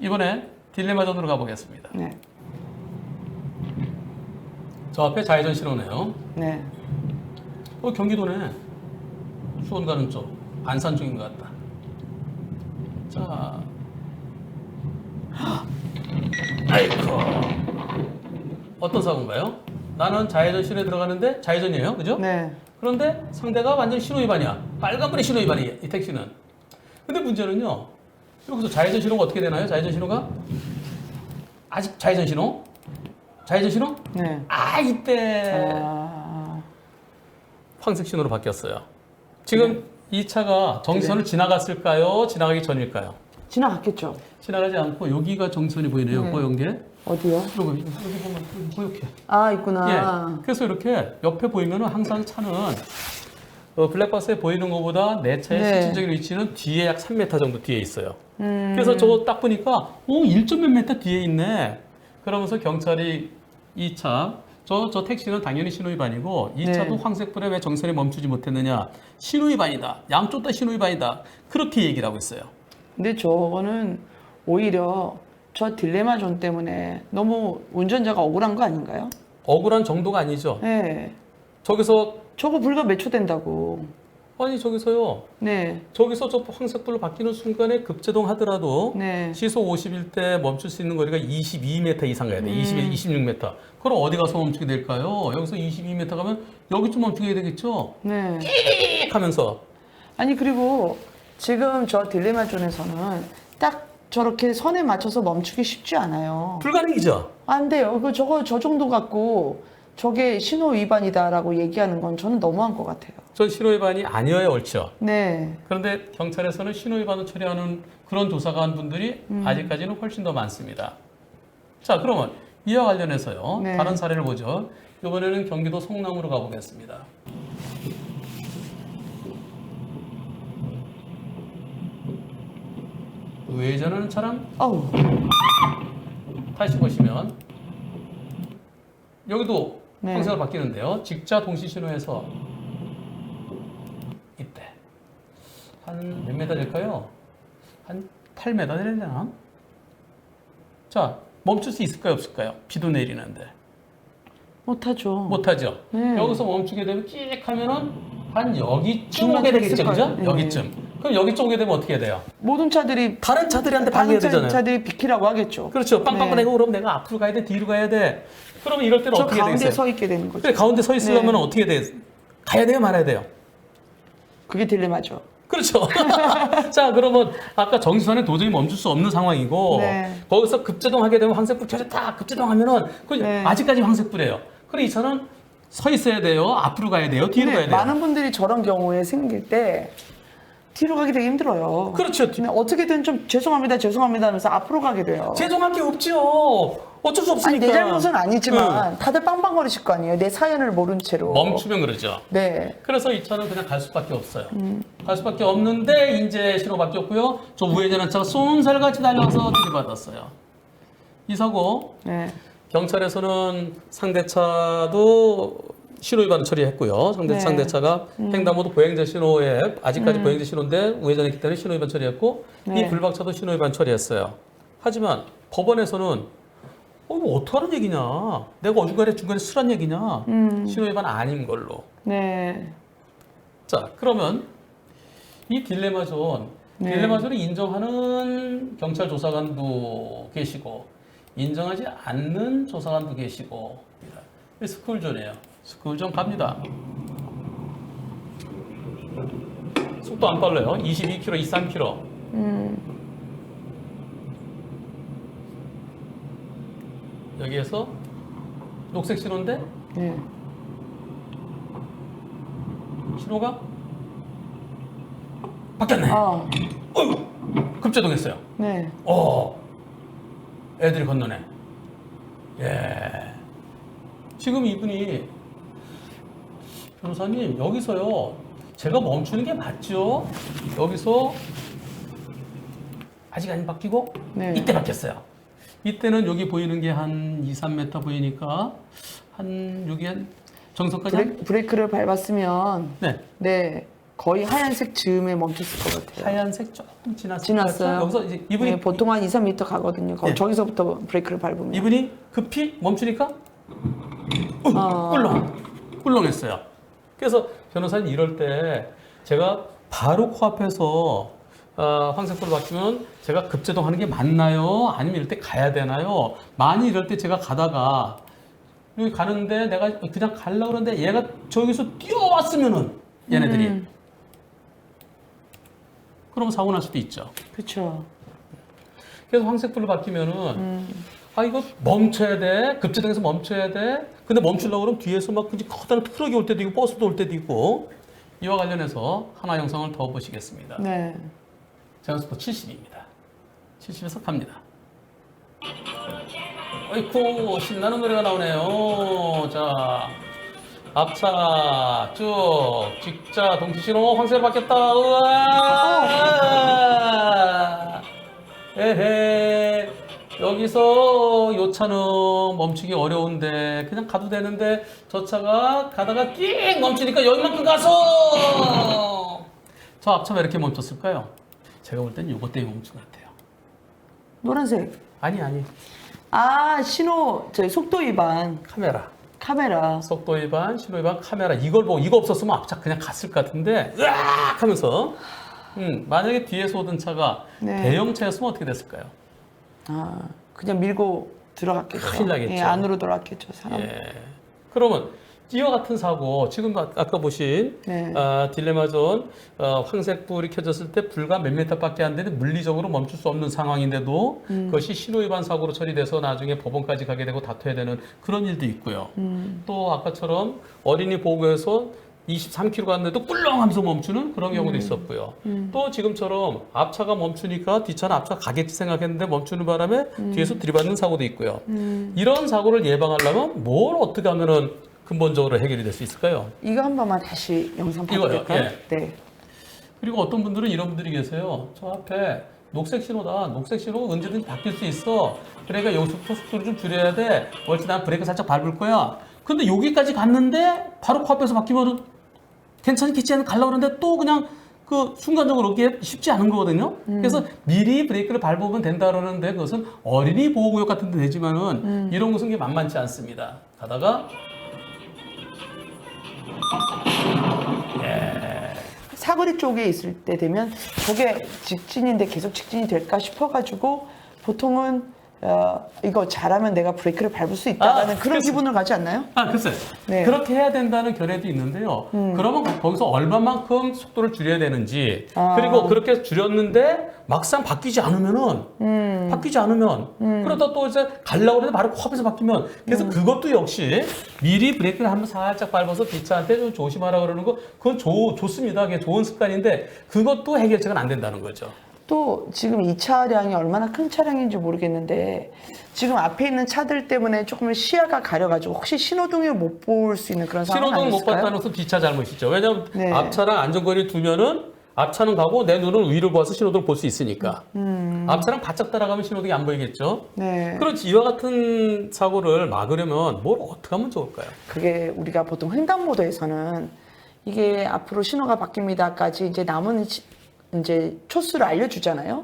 이번에 딜레마존으로 가보겠습니다. 네. 저 앞에 좌회전 신호네요. 네. 경기도네. 수원 가는 쪽, 안산 쪽인 것 같다. 자, 아이고, 어떤 사고인가요? 나는 좌회전 신호에 들어가는데 좌회전이에요, 그죠? 네. 그런데 상대가 완전 신호 위반이야. 빨간불의 신호 위반이에요, 이 택시는. 근데 문제는요, 여기서 좌회전 신호가 어떻게 되나요? 좌회전 신호가? 아직 좌회전 신호? 좌회전 신호? 네. 이때 황색 신호로 바뀌었어요. 지금 이 차가 정선을 지나갔을까요? 지나가기 전일까요? 지나갔겠죠. 지나가지 않고 여기가 정선이 보이네요. 뽀얀 게. 어디요? 여기 보면 뽀얗게. 있구나. 예. 그래서 이렇게 옆에 보이면은 항상 차는 블랙박스에 보이는 것보다 내 차의 네. 실질적인 위치는 뒤에 약 3m 정도 뒤에 있어요. 그래서 저거 딱 보니까 1점 몇 m 뒤에 있네. 그러면서 경찰이 이 차, 저 택시는 당연히 신호위반이고 이 네. 차도 황색불에 왜 정선에 멈추지 못했느냐. 신호위반이다. 양쪽 다 신호위반이다. 그렇게 얘기를 하고 있어요. 근데 저거는 오히려 저 딜레마 존 때문에 너무 운전자가 억울한 거 아닌가요? 억울한 정도가 아니죠. 네. 저기서 저거 불과 몇 초 된다고. 아니 저기서요. 네. 저기서 저 황색불로 바뀌는 순간에 급제동 하더라도 네. 시속 50일 때 멈출 수 있는 거리가 22m 이상 가야 돼. 26m. 그럼 어디 가서 멈추게 될까요? 여기서 22m 가면 여기쯤 멈추게 되겠죠? 네. 삑 하면서. 아니 그리고 지금 저 딜레마 존에서는 딱 저렇게 선에 맞춰서 멈추기 쉽지 않아요. 불가능이죠? 안 돼요. 저 정도 갖고 저게 신호 위반이다라고 얘기하는 건 저는 너무한 것 같아요. 전 신호위반이 아니어야 옳죠. 네. 그런데 경찰에서는 신호위반을 처리하는 그런 조사가 한 분들이 아직까지는 훨씬 더 많습니다. 자, 그러면 이와 관련해서요. 네. 다른 사례를 보죠. 이번에는 경기도 성남으로 가보겠습니다. 우회전하는 차량 어우. 다시 보시면 여기도 네. 황색으로 바뀌는데요. 직자 동시 신호에서 이때 한 몇 메다 될까요? 한 8m 되려나? 자, 멈출 수 있을까요? 없을까요? 비도 내리는데. 못하죠. 못하죠? 네. 여기서 멈추게 되면 끽 하면은 한 여기쯤 중간 오게 되겠죠? 있을 그죠? 거예요. 네. 여기쯤. 그럼 여기쯤 오게 되면 어떻게 돼요? 모든 차들이 다른 차들한테 방해해야 되잖아요. 차들이 비키라고 하겠죠. 그렇죠. 빵빵거리고 네. 그러면 내가 앞으로 가야 돼? 뒤로 가야 돼? 그러면 이럴 때는 저 어떻게 가운데 되겠어요? 서 있게 되는 거죠. 그래, 가운데 서 있으려면 네. 어떻게 돼? 가야 돼요? 말아야 돼요? 그게 딜레마죠. 그렇죠. 자, 그러면 아까 정지선에 도저히 멈출 수 없는 상황이고 네. 거기서 급제동하게 되면 황색불 켜졌다. 급제동하면은 네. 아직까지 황색불이에요. 그럼 이 차는 서 있어야 돼요? 앞으로 가야 돼요? 뒤로 근데 가야 돼요? 많은 분들이 저런 경우에 생길 때 뒤로 가기 되게 힘들어요. 그렇죠. 근데 어떻게든 좀 죄송합니다 하면서 앞으로 가게 돼요. 죄송할 게 없죠. 어쩔 수 아니 없으니까. 내 잘못은 아니지만 다들 빵빵거리실 거 아니에요. 내 사연을 모른 채로. 멈추면 그러죠. 네. 그래서 이 차는 그냥 갈 수밖에 없어요. 갈 수밖에 없는데 이제 신호 바뀌었고요. 저 우회전한 차가 쏜살같이 달려와서 들이받았어요. 이 사고 네. 경찰에서는 상대차도 신호 위반 처리했고요. 네. 상대차가 횡단보도 보행자 신호에 아직까지 보행자 신호인데 우회전했기 때문에 신호 위반 처리했고 네. 이 불박차도 신호 위반 처리했어요. 하지만 법원에서는 이거 어떡하는 얘기냐? 내가 중간에 쓰란 얘기냐? 신호 위반 아닌 걸로. 네. 자, 그러면 이 딜레마존, 네. 딜레마존을 인정하는 경찰 조사관도 계시고 인정하지 않는 조사관도 계시고 스쿨존이에요. 스쿨존 갑니다. 속도 안 빨라요. 22km, 23km. 여기에서 녹색 신호인데 네. 신호가 바뀌었네. 급제동했어요. 네. 애들이 건너네. 예. 지금 이분이 변호사님 여기서요. 제가 멈추는 게 맞죠? 여기서 아직 안 바뀌고 네. 이때 바뀌었어요. 이때는 여기 보이는 게 한 2, 3m 보이니까 한 여기 한 정선까지 브레이크를 밟았으면 네. 네. 거의 하얀색 즈음에 멈췄을 것 같아요. 하얀색 조금 지났어요. 지났어요. 여기서 이제 이분이 네, 보통 한 2, 3m 가거든요. 네. 저기서부터 브레이크를 밟으면. 이분이 급히 멈추니까 꿀렁했어요. 그래서 변호사님 이럴 때 제가 바로 코앞에서 황색불을 바뀌면 제가 급제동하는 게 맞나요? 아니면 이럴 때 가야 되나요? 만약 이럴 때 제가 가다가 여기 가는데 내가 그냥 가려고 그러는데 얘가 저기서 뛰어왔으면은 얘네들이 그럼 사고 날 수도 있죠. 그렇죠. 그래서 황색불로 바뀌면은 아 이거 멈춰야 돼. 급제동에서 멈춰야 돼. 근데 멈추려고 그러면 뒤에서 막 그냥 커다란 트럭이 올 때도 있고 버스도 올 때도 있고 이와 관련해서 하나 영상을 더 보시겠습니다. 네. 제한스포 70입니다. 70에서 갑니다. 어이쿠 신나는 노래가 나오네요. 자 앞차 쭉 직자 동시신호 황색으로 바뀌었다. 우와 에헤 여기서 요 차는 멈추기 어려운데 그냥 가도 되는데 저 차가 가다가 띵 멈추니까 여기만큼 가서 저 앞차가 이렇게 멈췄을까요? 제가 볼 땐 요것 때문에 멈춘 것 같아요. 노란색. 아니 아, 신호, 속도 위반. 카메라. 속도 위반, 신호 위반, 카메라 이걸 보고 이거 없었으면 앞차 그냥 갔을 것 같은데 으악 하면서 만약에 뒤에서 오던 차가 네. 대형 차였으면 어떻게 됐을까요? 아, 그냥 밀고 들어갔겠죠. 큰일 나겠죠. 예, 안으로 들어갔겠죠, 사람. 예. 그러면 이와 같은 사고 지금 아까 보신 네. 딜레마존 황색불이 켜졌을 때 불과 몇 미터밖에 안 되는데 물리적으로 멈출 수 없는 상황인데도 그것이 신호 위반 사고로 처리돼서 나중에 법원까지 가게 되고 다퉈야 되는 그런 일도 있고요. 또 아까처럼 어린이 보호구에서 23km 갔는데도 꿀렁하면서 멈추는 그런 경우도 있었고요. 또 지금처럼 앞차가 멈추니까 뒷차는 앞차가 가겠지 생각했는데 멈추는 바람에 뒤에서 들이받는 사고도 있고요. 이런 사고를 예방하려면 뭘 어떻게 하면은 근본적으로 해결이 될 수 있을까요? 이거 한 번만 다시 영상 봐도 이거요? 될까요? 예. 네. 그리고 어떤 분들은 이런 분들이 계세요. 저 앞에 녹색 신호다. 녹색 신호 언제든지 바뀔 수 있어. 그러니까 여기서부터 속도를 좀 줄여야 돼. 멀티 난 브레이크 살짝 밟을 거야. 근데 여기까지 갔는데 바로 코앞에서 바뀌면은 괜찮겠지 하는 가려고 그러는데 또 그냥 그 순간적으로 오기에 쉽지 않은 거거든요. 그래서 미리 브레이크를 밟으면 된다 그러는데 그것은 어린이 보호구역 같은 데 되지만은 이런 것은 게 만만치 않습니다. 가다가 사거리 쪽에 있을 때 되면 저게 직진인데 계속 직진이 될까 싶어가지고 보통은 이거 잘하면 내가 브레이크를 밟을 수 있다라는 그런 그래서- 기분을 가지 않나요? 글쎄. 네. 그렇게 해야 된다는 견해도 있는데요. 그러면 거기서 얼마만큼 속도를 줄여야 되는지, 그리고 그렇게 줄였는데 막상 바뀌지 않으면은, 그러다 또 이제 가려고 해도 바로 코앞에서 바뀌면, 그래서 그것도 역시 미리 브레이크를 한번 살짝 밟아서 뒷차한테 좀 조심하라 그러는 거, 그건 좋습니다. 그게 좋은 습관인데, 그것도 해결책은 안 된다는 거죠. 또 지금 이 차량이 얼마나 큰 차량인지 모르겠는데 지금 앞에 있는 차들 때문에 조금 시야가 가려가지고 혹시 신호등을 못 볼 수 있는 그런 상황 신호등 못 아니었을까요? 봤다는 것은 뒷차 잘못이죠. 왜냐하면 네. 앞차랑 안전거리를 두면은 앞차는 가고 내 눈은 위를 보아서 신호등을 볼 수 있으니까. 앞차랑 바짝 따라가면 신호등이 안 보이겠죠. 네. 그렇지. 이와 같은 사고를 막으려면 뭘 어떻게 하면 좋을까요? 그게 우리가 보통 횡단보도에서는 이게 앞으로 신호가 바뀝니다까지 이제 남은 이제 초수를 알려주잖아요.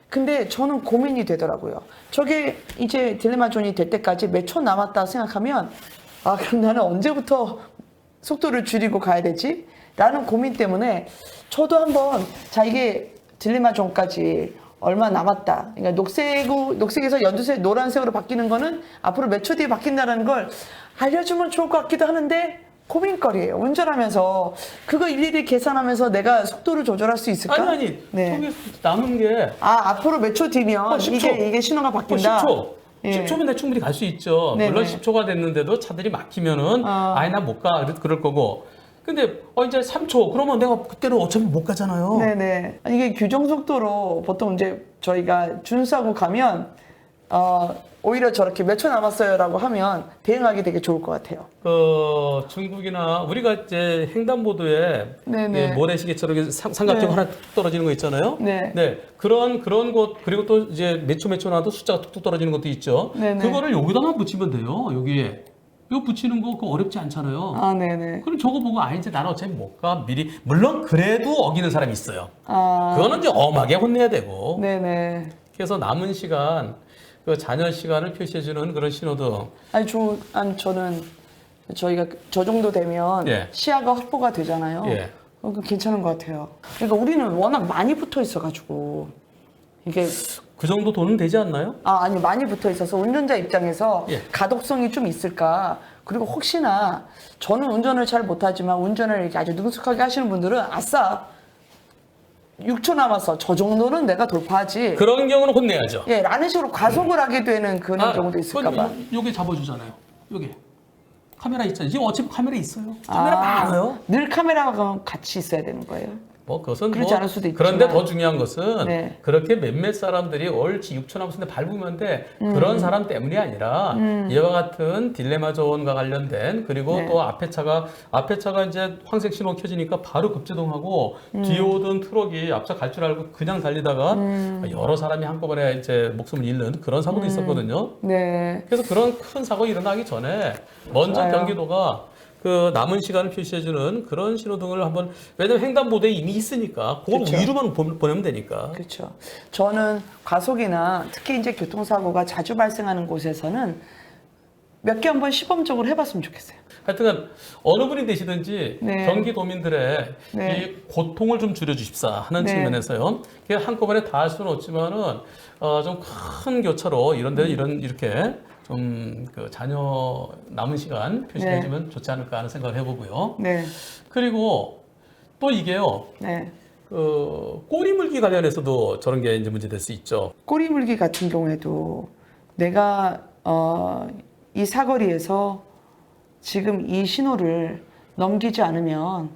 근데 저는 고민이 되더라고요. 저게 이제 딜레마 존이 될 때까지 몇 초 남았다 생각하면 그럼 나는 언제부터 속도를 줄이고 가야 되지? 라는 고민 때문에 저도 한번 이게 딜레마 존까지 얼마 남았다. 그러니까 녹색에서 연두색, 노란색으로 바뀌는 거는 앞으로 몇 초 뒤에 바뀐다는 걸 알려주면 좋을 것 같기도 하는데 고민거리예요. 운전하면서 그거 일일이 계산하면서 내가 속도를 조절할 수 있을까? 아니. 네. 저기 남은 게 앞으로 몇 초 뒤면 10초. 이게 신호가 바뀐다. 10초. 예. 10초면 내 충분히 갈 수 있죠. 네네. 물론 10초가 됐는데도 차들이 막히면은 아예 나 못 가. 그럴 거고. 근데 이제 3초. 그러면 내가 그때는 어차피 못 가잖아요. 네네. 이게 규정 속도로 보통 이제 저희가 준수하고 가면 오히려 저렇게 몇 초 남았어요라고 하면 대응하기 되게 좋을 것 같아요. 중국이나 우리가 이제 횡단보도에 네네. 모래시계처럼 이렇게 삼각형 네. 하나 뚝 떨어지는 거 있잖아요. 네. 그런 곳 그리고 또 이제 몇 초 나도 숫자가 뚝뚝 떨어지는 것도 있죠. 네네. 그거를 여기다만 붙이면 돼요. 여기에 이거 붙이는 거 그거 어렵지 않잖아요. 아, 네네. 그럼 저거 보고 아 이제 나는 어차피 못 가. 미리 물론 그래도 어기는 사람이 있어요. 아, 그거는 이제 엄하게 혼내야 되고. 네네. 그래서 남은 시간 그 잔여 시간을 표시해주는 그런 신호등. 아니, 저는 저희가 저 정도 되면 예. 시야가 확보가 되잖아요. 예. 그거 괜찮은 것 같아요. 그러니까 우리는 워낙 많이 붙어 있어가지고 이게 그 정도 돈은 되지 않나요? 아니 많이 붙어 있어서 운전자 입장에서 예. 가독성이 좀 있을까. 그리고 혹시나 저는 운전을 잘 못하지만 운전을 이렇게 아주 능숙하게 하시는 분들은 아싸 6초 남았어. 저 정도는 내가 돌파하지. 그런 경우는 혼내야죠. 예, 라는 식으로 과속을 하게 되는 그런 경우도 있을까 봐. 요게 잡아주잖아요. 요게. 카메라 있잖아요. 지금 어차피 카메라 있어요. 카메라 많아요. 늘 카메라가 같이 있어야 되는 거예요. 뭐 그것은 그렇지 뭐 않을 수도 그런데 있지만. 더 중요한 것은 네. 그렇게 몇몇 사람들이 옳지 6초 남았는데 밟으면 돼 그런 사람 때문이 아니라 이와 같은 딜레마 존과 관련된 그리고 네. 또 앞에 차가 이제 황색 신호 켜지니까 바로 급제동하고 뒤에 오던 트럭이 앞차 갈 줄 알고 그냥 달리다가 여러 사람이 한꺼번에 이제 목숨을 잃는 그런 사고도 있었거든요. 네. 그래서 그런 큰 사고 일어나기 전에 먼저 맞아요. 경기도가 그 남은 시간을 표시해주는 그런 신호등을 한번 왜냐면 횡단보도에 이미 있으니까 그걸 그렇죠. 위로만 보내면 되니까. 그렇죠. 저는 과속이나 특히 이제 교통사고가 자주 발생하는 곳에서는 몇 개 한번 시범적으로 해봤으면 좋겠어요. 하여튼 어느 분이 되시든지 네. 경기도민들의 네. 이 고통을 좀 줄여주십사 하는 네. 측면에서요. 그게 한꺼번에 다 할 수는 없지만은 좀 큰 교차로 이런 데 이렇게 좀 그 잔여 남은 시간 표시해주면 좋지 않을까 하는 생각을 해보고요. 네. 그리고 또 이게요. 네. 그 꼬리 물기 관련해서도 저런 게 이제 문제될 수 있죠. 꼬리 물기 같은 경우에도 내가 이 사거리에서 지금 이 신호를 넘기지 않으면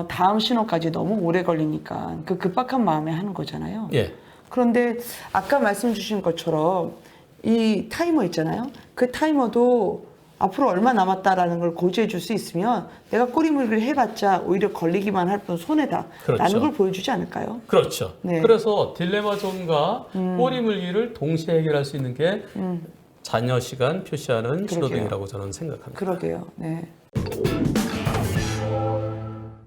다음 신호까지 너무 오래 걸리니까 그 급박한 마음에 하는 거잖아요. 예. 그런데 아까 말씀 주신 것처럼 이 타이머 있잖아요. 그 타이머도 앞으로 얼마 남았다라는 걸 고지해 줄 수 있으면 내가 꼬리물기를 해봤자 오히려 걸리기만 할 뿐 손해다. 그렇죠. 라는 걸 보여주지 않을까요? 그렇죠. 네. 그래서 딜레마 존과 꼬리 물기를 동시에 해결할 수 있는 게 잔여 시간 표시하는 그러게요. 신호등이라고 저는 생각합니다. 그러게요. 네.